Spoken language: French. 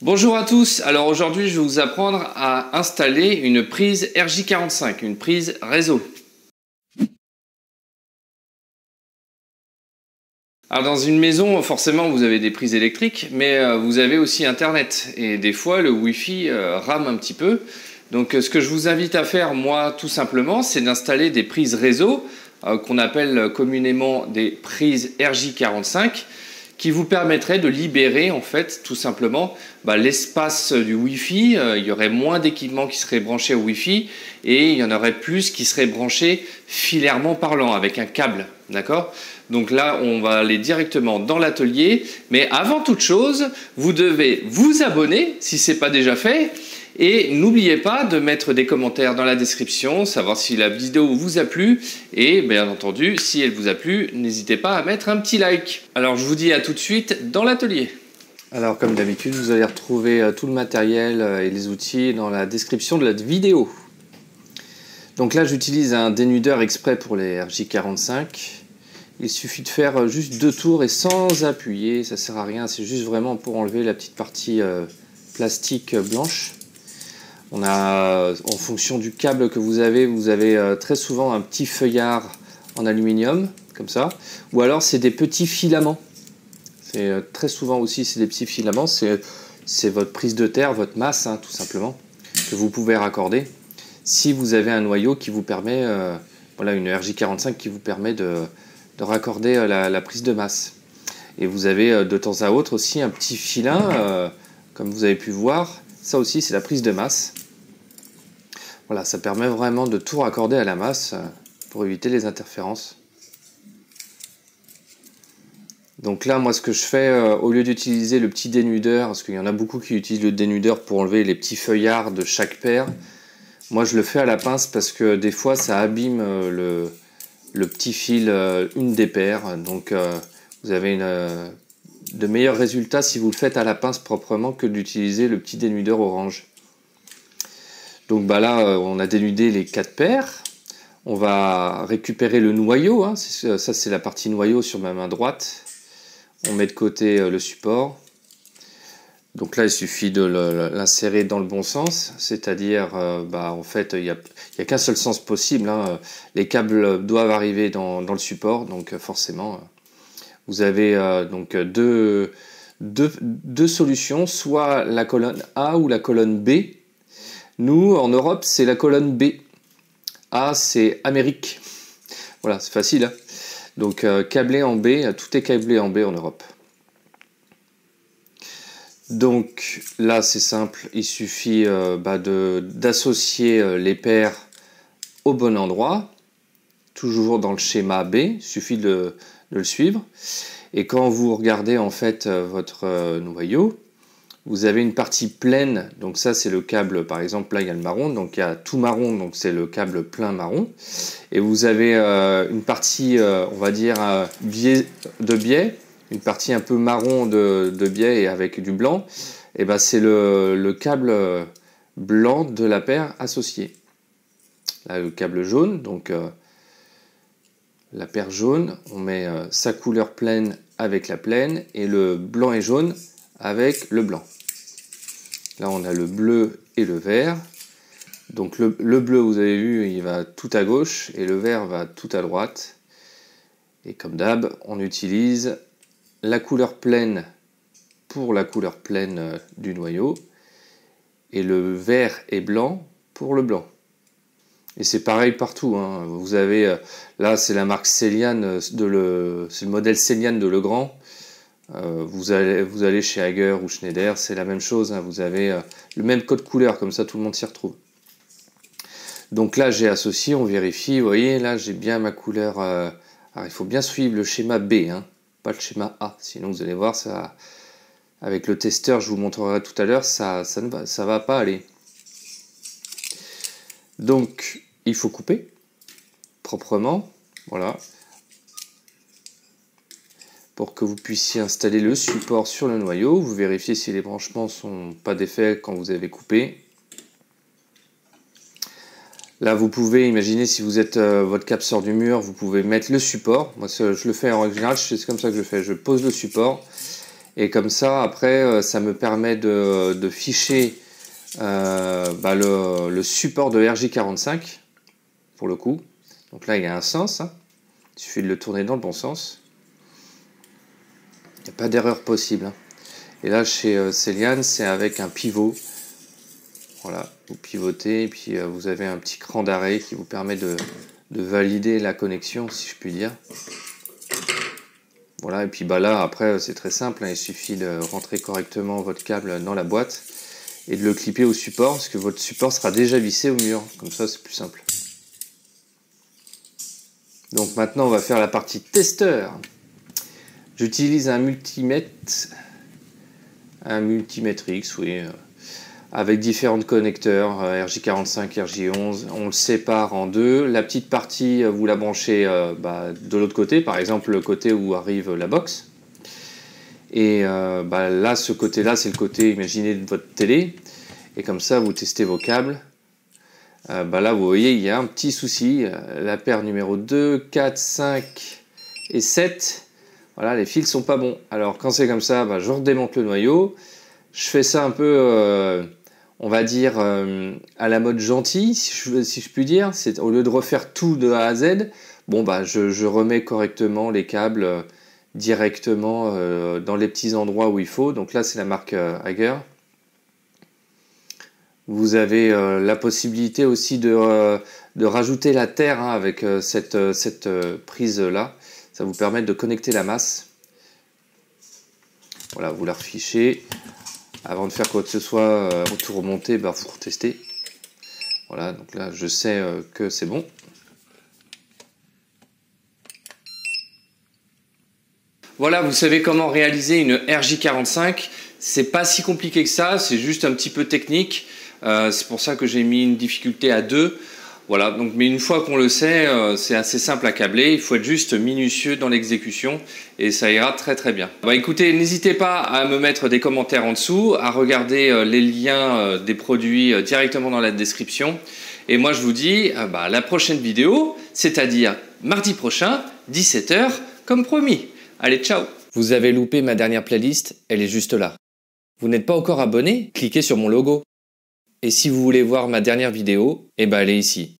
Bonjour à tous, alors aujourd'hui je vais vous apprendre à installer une prise RJ45, une prise réseau. Alors dans une maison, forcément vous avez des prises électriques, mais vous avez aussi Internet. Et des fois le Wi-Fi rame un petit peu. Donc ce que je vous invite à faire, moi, tout simplement, c'est d'installer des prises réseau, qu'on appelle communément des prises RJ45, qui vous permettrait de libérer en fait tout simplement l'espace du Wi-Fi. Il y aurait moins d'équipements qui seraient branchés au Wi-Fi et il y en aurait plus qui seraient branchés filairement parlant avec un câble, d'accord? Donc là, on va aller directement dans l'atelier. Mais avant toute chose, vous devez vous abonner si ce n'est pas déjà fait. Et n'oubliez pas de mettre des commentaires dans la description, savoir si la vidéo vous a plu. Et bien entendu, si elle vous a plu, n'hésitez pas à mettre un petit like. Alors je vous dis à tout de suite dans l'atelier. Alors comme d'habitude, vous allez retrouver tout le matériel et les outils dans la description de la vidéo. Donc là, j'utilise un dénudeur exprès pour les RJ45. Il suffit de faire juste 2 tours et sans appuyer, ça sert à rien, c'est juste vraiment pour enlever la petite partie plastique blanche. On a, en fonction du câble que vous avez très souvent un petit feuillard en aluminium, comme ça, ou alors c'est des petits filaments. Très souvent aussi c'est des petits filaments, c'est votre prise de terre, votre masse, hein, tout simplement, que vous pouvez raccorder. Si vous avez un noyau qui vous permet, voilà, une RJ45 qui vous permet de raccorder la prise de masse. Et vous avez de temps à autre aussi un petit filin, comme vous avez pu voir, ça aussi c'est la prise de masse. Voilà, ça permet vraiment de tout raccorder à la masse pour éviter les interférences. Donc là, moi ce que je fais, au lieu d'utiliser le petit dénudeur, parce qu'il y en a beaucoup qui utilisent le dénudeur pour enlever les petits feuillards de chaque paire, moi je le fais à la pince parce que des fois ça abîme le petit fil, une des paires. Donc vous avez de meilleurs résultats si vous le faites à la pince proprement que d'utiliser le petit dénudeur orange. Donc là, on a dénudé les 4 paires. On va récupérer le noyau, hein. Ça c'est la partie noyau sur ma main droite. On met de côté le support. Donc là, il suffit de l'insérer dans le bon sens, c'est-à-dire, en fait, il n'y a qu'un seul sens possible, hein. Les câbles doivent arriver dans le support, donc forcément, vous avez donc deux solutions, soit la colonne A ou la colonne B. Nous, en Europe, c'est la colonne B. A, c'est Amérique. Voilà, c'est facile, hein. Donc, câblé en B, tout est câblé en B en Europe. Donc là, c'est simple, il suffit d'associer les paires au bon endroit, toujours dans le schéma B, il suffit de le suivre. Et quand vous regardez en fait votre noyau, vous avez une partie pleine, donc ça c'est le câble, par exemple là il y a le marron, donc il y a tout marron, donc c'est le câble plein marron. Et vous avez une partie, on va dire, de biais, une partie un peu marron de biais et avec du blanc, et c'est le câble blanc de la paire associée. Là, le câble jaune, donc la paire jaune, on met sa couleur pleine avec la pleine, et le blanc et jaune avec le blanc. Là, on a le bleu et le vert. Donc le bleu, vous avez vu, il va tout à gauche, et le vert va tout à droite. Et comme d'hab, on utilise la couleur pleine pour la couleur pleine du noyau et le vert et blanc pour le blanc. Et c'est pareil partout, hein. Vous avez, là c'est la marque Celian, c'est le modèle Celian de Legrand. Vous allez chez Hager ou Schneider, c'est la même chose, hein. Vous avez le même code couleur, comme ça tout le monde s'y retrouve. Donc là j'ai associé, on vérifie, vous voyez là j'ai bien ma couleur. Alors il faut bien suivre le schéma B, hein, pas le schéma A, sinon vous allez voir, ça, avec le testeur, je vous montrerai tout à l'heure, ça va pas aller. Donc il faut couper proprement, voilà, pour que vous puissiez installer le support sur le noyau. Vous vérifiez si les branchements sont pas défaits quand vous avez coupé. Là, vous pouvez imaginer, si vous êtes votre câble sort du mur, vous pouvez mettre le support. Moi, je le fais en règle générale, c'est comme ça que je fais. Je pose le support Et comme ça, après, ça me permet de ficher le support de RJ45, pour le coup. Donc là, il y a un sens, hein. Il suffit de le tourner dans le bon sens. Il n'y a pas d'erreur possible, hein. Et là, chez Celian, c'est avec un pivot. Voilà, vous pivotez, et puis vous avez un petit cran d'arrêt qui vous permet de valider la connexion, si je puis dire. Voilà, et puis là, après, c'est très simple, hein, il suffit de rentrer correctement votre câble dans la boîte et de le clipper au support, parce que votre support sera déjà vissé au mur. Comme ça, c'est plus simple. Donc maintenant, on va faire la partie testeur. J'utilise un multimètre X, oui, avec différents connecteurs, RJ45, RJ11. On le sépare en deux. La petite partie, vous la branchez de l'autre côté, par exemple le côté où arrive la box. Et là, ce côté-là, c'est le côté, imaginez, de votre télé. Et comme ça, vous testez vos câbles. Là, vous voyez, il y a un petit souci. La paire numéro 2, 4, 5 et 7. Voilà, les fils sont pas bons. Alors, quand c'est comme ça, je redémonte le noyau. Je fais ça un peu, on va dire, à la mode gentil, si je puis dire. C'est, au lieu de refaire tout de A à Z, je remets correctement les câbles directement dans les petits endroits où il faut. Donc là, c'est la marque Hager. Vous avez la possibilité aussi de rajouter la terre, hein, avec cette prise-là. Ça vous permet de connecter la masse. Voilà, vous la refichez. Avant de faire quoi que ce soit, tout remonter, vous retestez. Voilà, donc là, je sais que c'est bon. Voilà, vous savez comment réaliser une RJ45. C'est pas si compliqué que ça, c'est juste un petit peu technique. C'est pour ça que j'ai mis une difficulté à 2. Voilà, donc, mais une fois qu'on le sait, c'est assez simple à câbler. Il faut être juste minutieux dans l'exécution et ça ira très très bien. Écoutez, n'hésitez pas à me mettre des commentaires en dessous, à regarder les liens des produits directement dans la description. Et moi, je vous dis à la prochaine vidéo, c'est-à-dire mardi prochain, 17 h, comme promis. Allez, ciao! Vous avez loupé ma dernière playlist, elle est juste là. Vous n'êtes pas encore abonné? Cliquez sur mon logo. Et si vous voulez voir ma dernière vidéo, elle est ici.